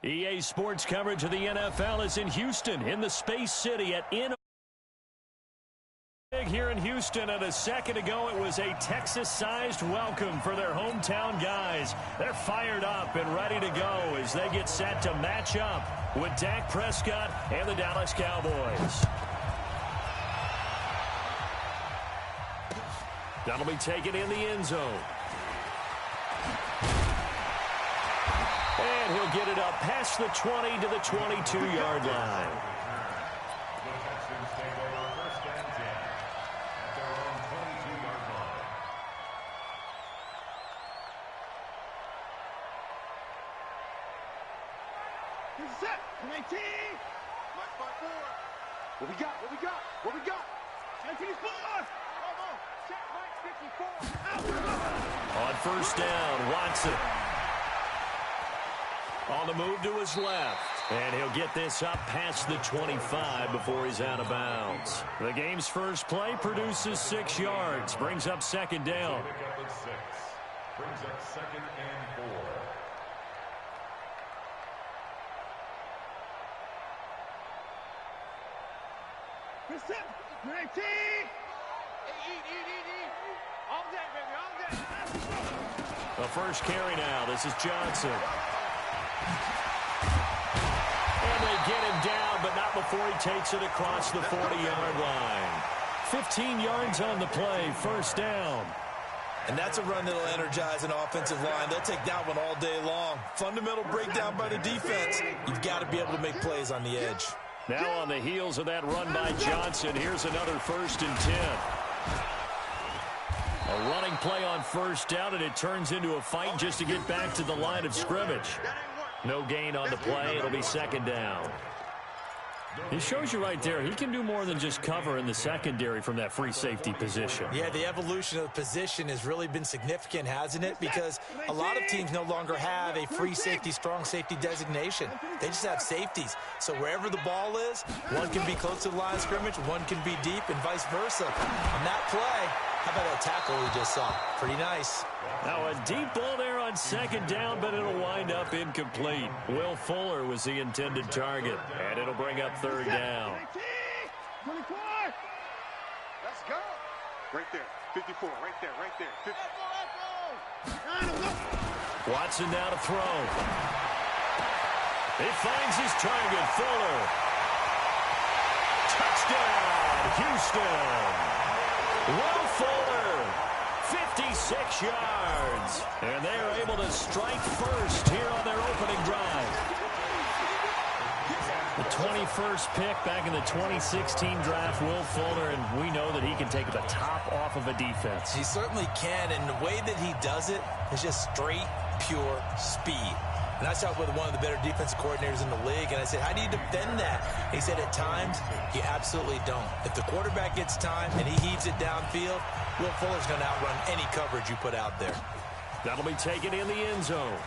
EA Sports coverage of the NFL is in Houston, in the Space City at here in Houston, and a second ago it was a Texas-sized welcome for their hometown guys. They're fired up and ready to go as they get set to match up with Dak Prescott and the Dallas Cowboys. That'll be taken in the end zone. And he'll get it up past the 20 to the 22-yard line. Set. 19. What we got? What we got? What we got? 54. Check right 54. On first down, Watson. On the move to his left. And he'll get this up past the 25 before he's out of bounds. The game's first play produces 6 yards. Brings up second down. Brings up second and 4. Set. 19. Eat. All day, baby, all day. The first carry now. This is Johnson. And they get him down, but not before he takes it across the 40-yard line. 15 yards on the play, first down. And that's a run that'll energize an offensive line. They'll take that one all day long. Fundamental breakdown by the defense. You've got to be able to make plays on the edge. Now on the heels of that run by Johnson, here's another 1st and 10. A running play on first down, and it turns into a fight just to get back to the line of scrimmage. No gain on the play. It'll be second down. He shows you right there, he can do more than just cover in the secondary from that free safety position. Yeah, the evolution of the position has really been significant, hasn't it? Because a lot of teams no longer have a free safety, strong safety designation. They just have safeties. So wherever the ball is, one can be close to the line of scrimmage, one can be deep, and vice versa. On that play, how about that tackle we just saw? Pretty nice. Now a deep ball there on second down, but it'll wind up incomplete. Will Fuller was the intended target, and it'll bring up third down. 24. Let's go. Right there. 54. Right there. 50. Watson now to throw. He finds his target, Fuller. Touchdown, Houston. Will Fuller, 56 yards. And they're able to strike first here on their opening drive. The 21st pick back in the 2016 draft, Will Fuller, and we know that he can take the top off of a defense. He certainly can, and the way that he does it is just straight, pure speed. And I talked with one of the better defensive coordinators in the league, and I said, how do you defend that? He said, at times, you absolutely don't. If the quarterback gets time and he heaves it downfield, Will Fuller's going to outrun any coverage you put out there. That'll be taken in the end zone.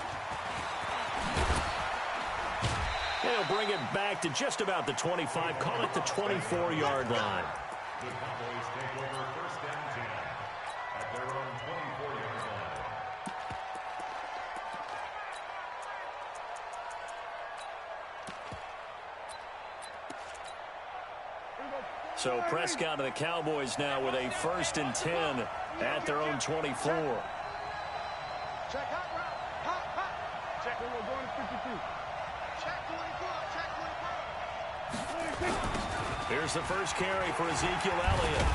He'll bring it back to just about the 25, call it the 24-yard line. The Cowboys take over first and 10 at their own 24-yard line. So Prescott and the Cowboys now with a 1st and 10 at their own 24. Check hot route. Hot. Check when we're going to 52. Check 24. Here's the first carry for Ezekiel Elliott.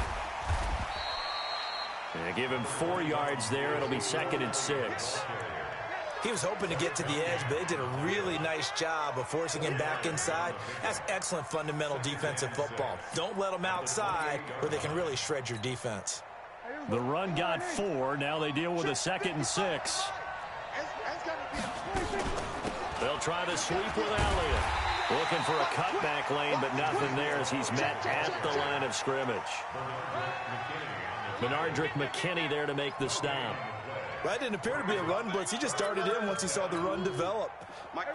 And give him 4 yards there. It'll be 2nd and 6. He was hoping to get to the edge, but they did a really nice job of forcing him back inside. That's excellent fundamental defensive football. Don't let them outside where they can really shred your defense. The run got 4. Now they deal with a 2nd and 6. They'll try to sweep with Elliott. Looking for a cutback lane, but nothing there as he's met at the line of scrimmage. Benardrick McKinney there to make the stop. That didn't appear to be a run blitz. He just darted in once he saw the run develop.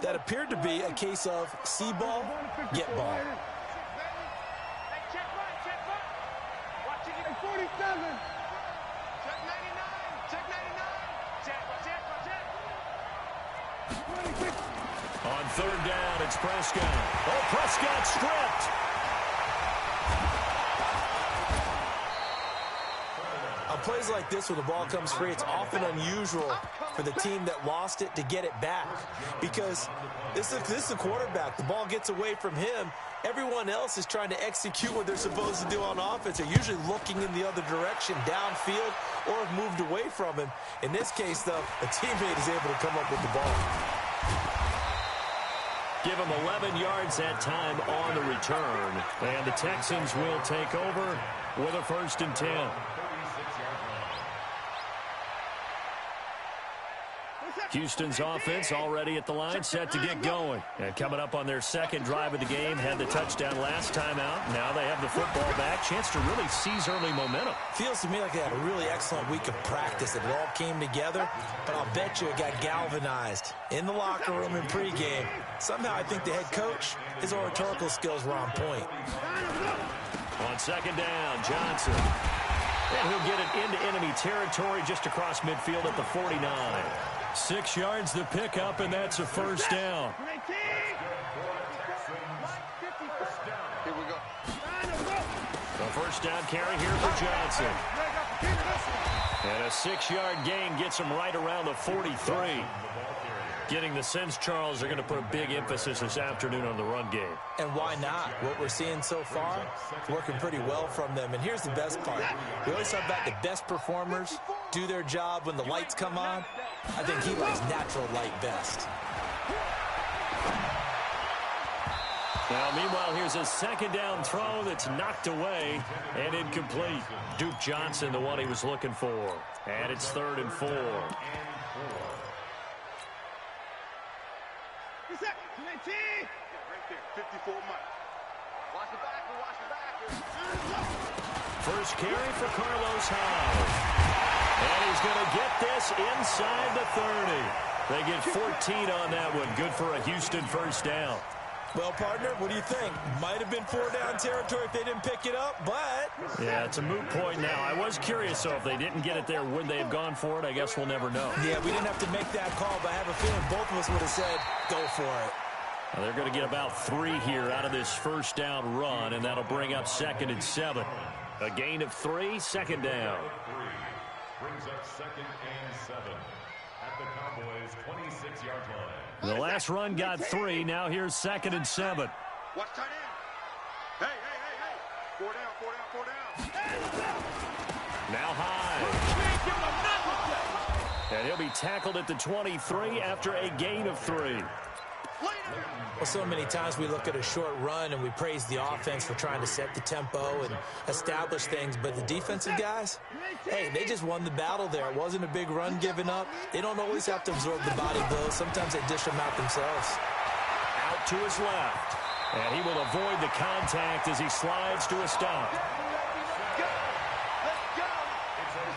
That appeared to be a case of see ball, get ball. Check right. Watch it. 47. Check 99. Check 99. Check. On third down, it's Prescott. Oh, Prescott stripped. On plays like this where the ball comes free, it's often unusual for the team that lost it to get it back because this is the quarterback. The ball gets away from him. Everyone else is trying to execute what they're supposed to do on offense. They're usually looking in the other direction, downfield, or have moved away from him. In this case, though, a teammate is able to come up with the ball. Give him 11 yards that time on the return. And the Texans will take over with a 1st and 10. Houston's offense already at the line, set to get going. And coming up on their second drive of the game, had the touchdown last time out. Now they have the football back. Chance to really seize early momentum. Feels to me like they had a really excellent week of practice. It all came together, but I'll bet you it got galvanized in the locker room in pregame. Somehow I think the head coach, his oratorical skills were on point. On second down, Johnson. And he'll get it into enemy territory just across midfield at the 49. 6 yards the pickup, and that's a 1st down. Here we go. The 1st down carry here for Johnson. And a 6-yard gain gets him right around the 43. Getting the sense, Charles, they're going to put a big emphasis this afternoon on the run game. And why not? What we're seeing so far, working pretty well from them. And here's the best part. We always talk about the best performers do their job when the lights come on. I think he likes natural light best. Now, meanwhile, here's a 2nd down throw that's knocked away and incomplete. Duke Johnson, the one he was looking for. And it's 3rd and 4. Right there, 54 Mike. Watch the back, watch the back. First carry for Carlos Hyde. And he's going to get this inside the 30. They get 14 on that one. Good for a Houston 1st down. Well, partner, what do you think? Might have been 4-down territory if they didn't pick it up, but... Yeah, it's a moot point now. I was curious, so if they didn't get it there, would they have gone for it? I guess we'll never know. Yeah, we didn't have to make that call, but I have a feeling both of us would have said, go for it. Well, they're going to get about 3 here out of this 1st down run, and that'll bring up 2nd and 7. A gain of 3, 2nd down. Brings up 2nd and 7 at the Cowboys' 26-yard line. The last run got 3. Now here's 2nd and 7. Watch tight end. Hey. 4 down. Now Hyde. And he'll be tackled at the 23 after a gain of 3. Well, so many times we look at a short run and we praise the offense for trying to set the tempo and establish things, but the defensive guys, hey, they just won the battle there. It wasn't a big run given up. They don't always have to absorb the body blows. Sometimes they dish them out themselves. Out to his left. And he will avoid the contact as he slides to a stop.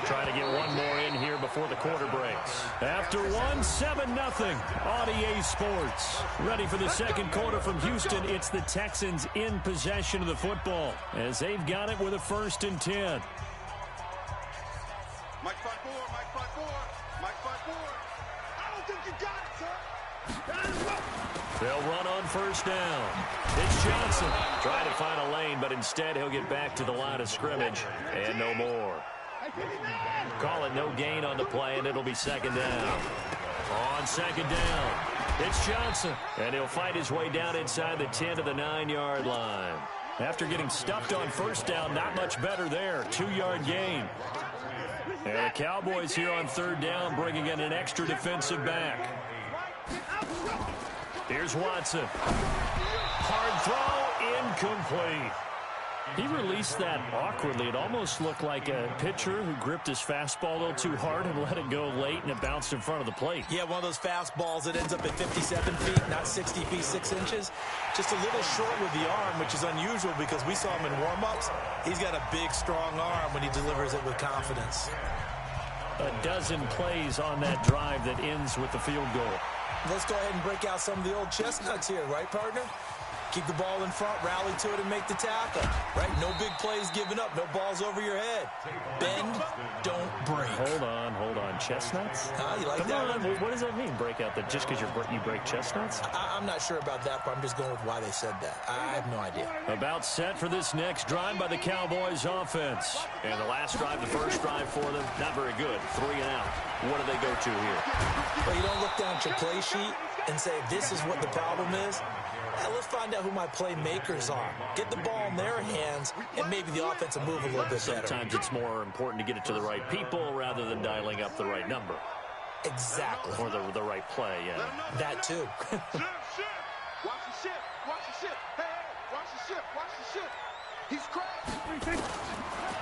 Trying to get one more in here before the quarter breaks. After one, 7-0 on EA Sports. Ready for the second quarter from Houston. It's the Texans in possession of the football as they've got it with a 1st and 10. Mike 5-4. I don't think you got it, sir. They'll run on 1st down. It's Johnson trying to find a lane, but instead he'll get back to the line of scrimmage and no more. Call it no gain on the play, and it'll be 2nd down. On 2nd down, it's Johnson, and he'll fight his way down inside the 10 to the 9-yard line. After getting stuffed on 1st down, not much better there. 2-yard gain. And the Cowboys here on 3rd down, bringing in an extra defensive back. Here's Watson. Hard throw, incomplete. He released that awkwardly. It almost looked like a pitcher who gripped his fastball a little too hard and let it go late, and it bounced in front of the plate. Yeah, one of those fastballs that ends up at 57 feet, not 60 feet, 6 inches. Just a little short with the arm, which is unusual because we saw him in warm-ups. He's got a big, strong arm when he delivers it with confidence. A dozen plays on that drive that ends with the field goal. Let's go ahead and break out some of the old chestnuts here, right, partner? Keep the ball in front, rally to it, and make the tackle. Right? No big plays given up. No balls over your head. Bend, don't break. Hold on. chestnuts? You like Come that on, one? what does that mean, break out? Just because you break chestnuts? I'm not sure about that, but I'm just going with why they said that. I have no idea. About set for this next drive by the Cowboys offense. And the last drive, the first drive for them, not very good. 3 and out. What do they go to here? Well, you don't look down at your play sheet and say, this is what the problem is. Let's find out who my playmakers are. Get the ball in their hands, and maybe the offense will move a little bit better. Sometimes it's more important to get it to the right people rather than dialing up the right number. Exactly. Or the right play, yeah. That too. Watch the ship. Watch the ship. Hey, watch the ship. Watch the ship. He's cracked.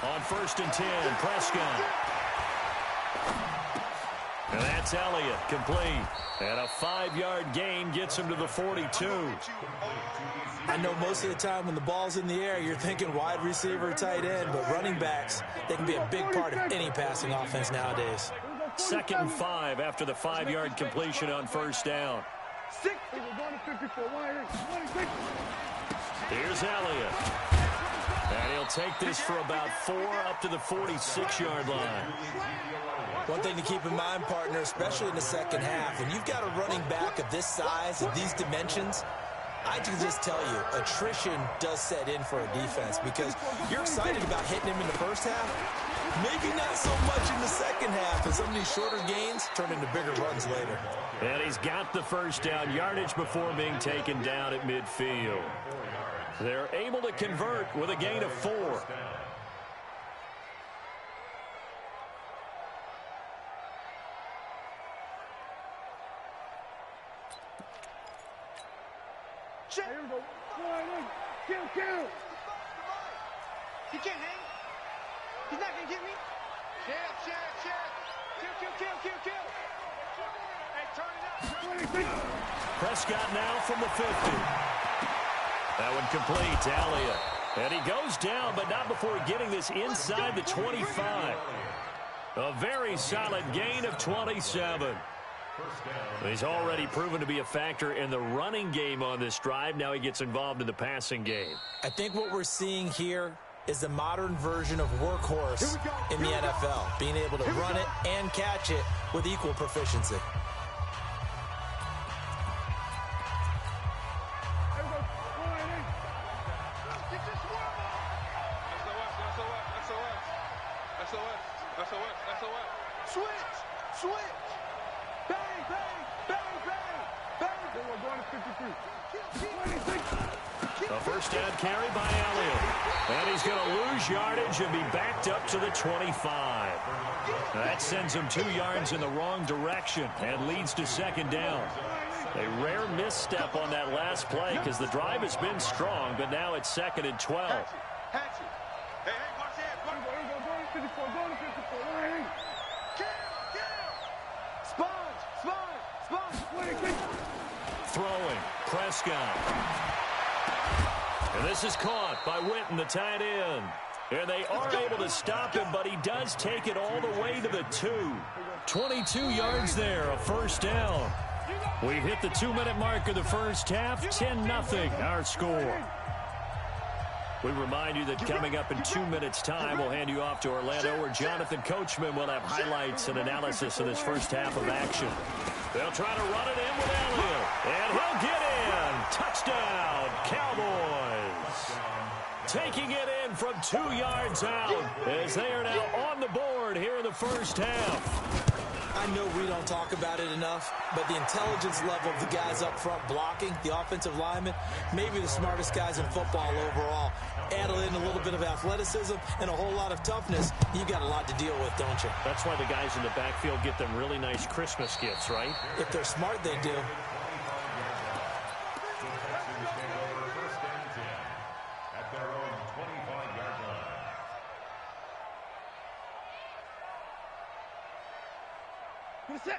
On 1st and 10, Prescott. And that's Elliott, complete. And a 5-yard gain gets him to the 42. I know most of the time when the ball's in the air, you're thinking wide receiver, tight end, but running backs, they can be a big part of any passing offense nowadays. 2nd and 5 after the 5-yard completion on 1st down. Here's Elliott. And he'll take this for about 4 up to the 46-yard line. One thing to keep in mind, partner, especially in the second half, when you've got a running back of this size, of these dimensions, I can just tell you, attrition does set in for a defense because you're excited about hitting him in the first half. Maybe not so much in the second half, and some of these shorter gains turn into bigger runs later. And he's got the first down yardage before being taken down at midfield. They're able to convert with a gain of 4. Here we go. Kill. He can't hang. He's not going to get me. Kill. Hey, turn it up. Prescott now from the 50. That one complete to Elliott. And he goes down, but not before getting this inside the 25. A very solid gain of 27. He's already proven to be a factor in the running game on this drive. Now he gets involved in the passing game. I think what we're seeing here is the modern version of workhorse in the NFL, being able to run it and catch it with equal proficiency. Switch. Bang. We're going to 53. A first down carry by Elliott. And he's going to lose yardage and be backed up to the 25. That sends him 2 yards in the wrong direction and leads to 2nd down. A rare misstep on that last play because the drive has been strong, but now it's 2nd and 12. Hatchet. Hey, watch that. Go to 54. Sponge. Throwing, Prescott. And this is caught by Witten, the tight end. And they are able to stop him, but he does take it all the way to the 2. 22 yards there, a first down. We've hit the 2-minute mark of the first half, 10-0 our score. We remind you that coming up in 2 minutes' time, we'll hand you off to Orlando, where Jonathan Coachman will have highlights and analysis of this first half of action. They'll try to run it in with Elliott, and he'll get in. Touchdown, Cowboys. Taking it in from 2 yards out as they are now on the board here in the first half. I know we don't talk about it enough, but the intelligence level of the guys up front blocking, the offensive linemen, maybe the smartest guys in football overall. Add in a little bit of athleticism and a whole lot of toughness, you got a lot to deal with, don't you? That's why the guys in the backfield get them really nice Christmas gifts, right? If they're smart, they do.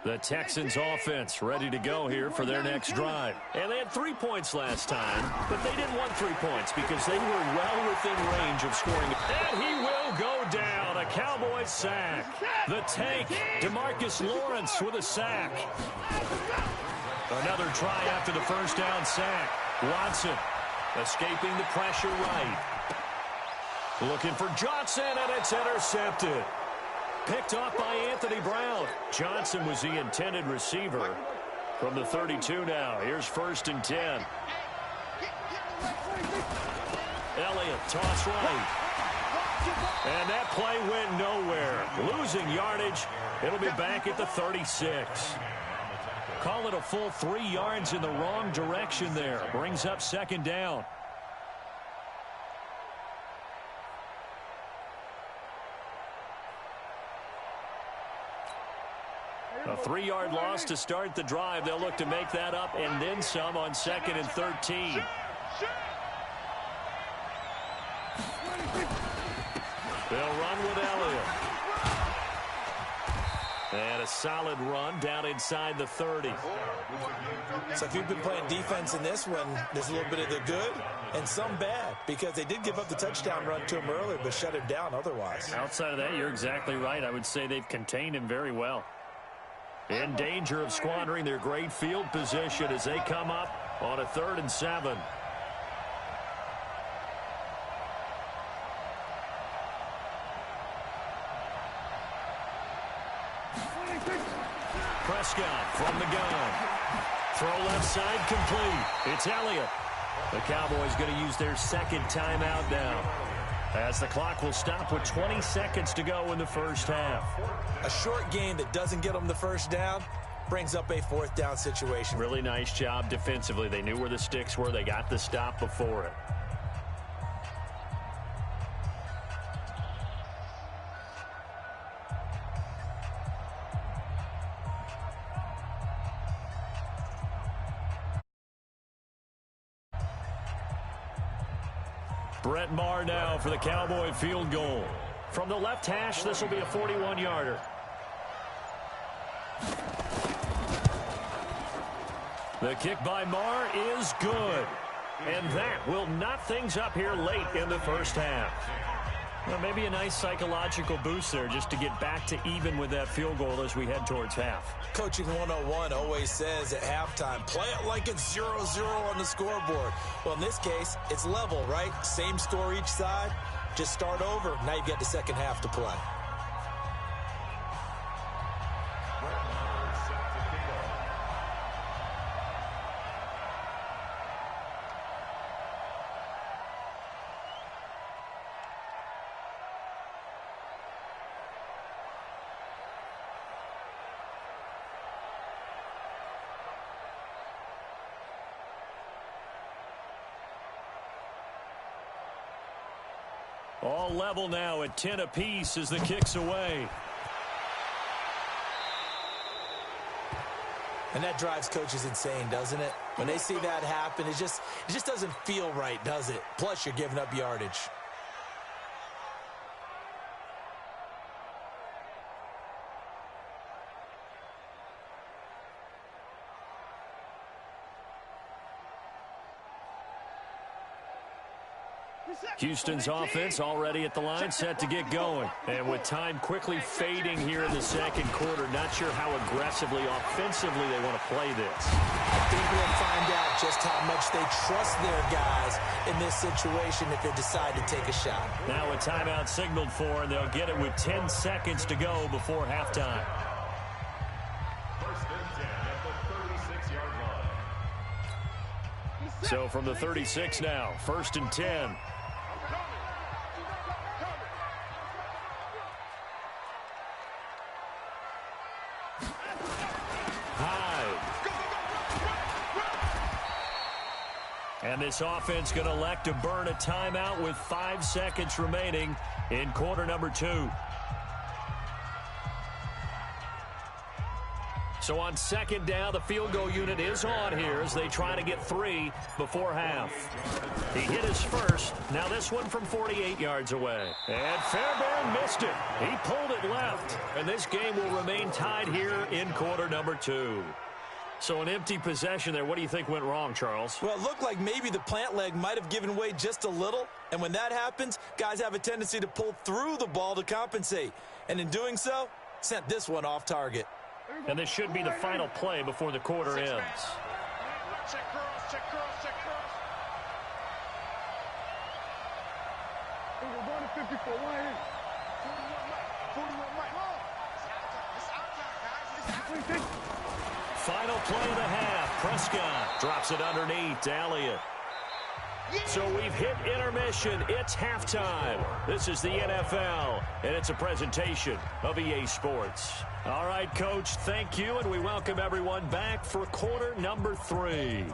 The Texans offense ready to go here for their next drive. And they had 3 points last time, but they didn't want 3 points because they were well within range of scoring. And he will go down. A Cowboys sack. The tank, DeMarcus Lawrence with a sack. Another try after the first down sack. Watson escaping the pressure right. Looking for Johnson, and it's intercepted. Picked off by Anthony Brown. Johnson was the intended receiver. From the 32 now, here's 1st and 10. Elliott, toss right. And that play went nowhere. Losing yardage. It'll be back at the 36. Call it a full 3 yards in the wrong direction there. Brings up 2nd down. A 3-yard loss to start the drive. They'll look to make that up and then some on 2nd and 13. They'll run with Elliott. And a solid run down inside the 30. So if you've been playing defense in this one, there's a little bit of the good and some bad, because they did give up the touchdown run to him earlier but shut him down otherwise. Outside of that, you're exactly right. I would say they've contained him very well. In danger of squandering their great field position as they come up on a 3rd and 7. Prescott from the gun. Throw left side complete. It's Elliott. The Cowboys going to use their 2nd timeout now, as the clock will stop with 20 seconds to go in the first half. A short game that doesn't get them the first down brings up a 4th down situation. Really nice job defensively. They knew where the sticks were. They got the stop before it. Brett Maher now for the Cowboy field goal. From the left hash, this will be a 41-yarder. The kick by Maher is good. And that will knot things up here late in the first half. Well, maybe a nice psychological boost there just to get back to even with that field goal as we head towards half. Coaching 101 always says at halftime, play it like it's 0-0 on the scoreboard. Well, in this case, it's level, right? Same score each side. Just start over. Now you've got the second half to play. All level now at 10 apiece as the kick's away. And that drives coaches insane, doesn't it? When they see that happen, it just doesn't feel right, does it? Plus, you're giving up yardage. Houston's offense already at the line, set to get going. And with time quickly fading here in the second quarter, not sure how aggressively, offensively they want to play this. I think we'll find out just how much they trust their guys in this situation if they decide to take a shot. Now a timeout signaled for, and they'll get it with 10 seconds to go before halftime. 1st and 10 at the 36-yard line. So from the 36 now, 1st and 10. And this offense going to elect to burn a timeout with 5 seconds remaining in quarter number 2. So on 2nd down, the field goal unit is on here as they try to get 3 before half. He hit his first. Now this one from 48 yards away. And Fairbairn missed it. He pulled it left. And this game will remain tied here in quarter number 2. So an empty possession there. What do you think went wrong, Charles? Well, it looked like maybe the plant leg might have given way just a little. And when that happens, guys have a tendency to pull through the ball to compensate. And in doing so, sent this one off target. And this should be the final play before the quarter ends. Check cross, check cross, check cross. We're going to 54. Final play of the half. Prescott drops it underneath to Elliott. So we've hit intermission. It's halftime. This is the NFL, and it's a presentation of EA Sports. All right, Coach, thank you, and we welcome everyone back for quarter number 3.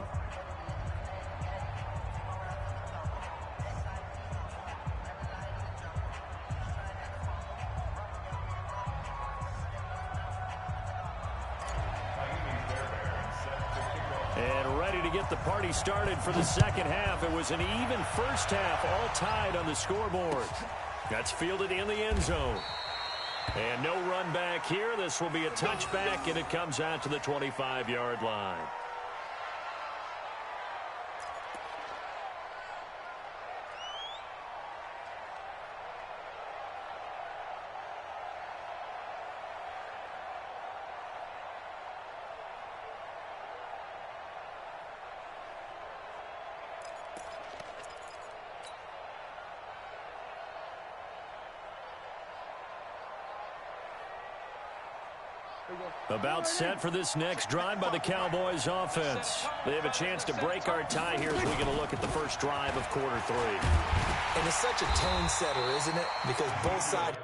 And ready to get the party started for the second half. It was an even first half, all tied on the scoreboard. That's fielded in the end zone. And no run back here. This will be a touchback, and it comes out to the 25-yard line. About set for this next drive by the Cowboys offense. They have a chance to break our tie here as we get a look at the first drive of quarter 3. And it's such a tone setter, isn't it? Because both sides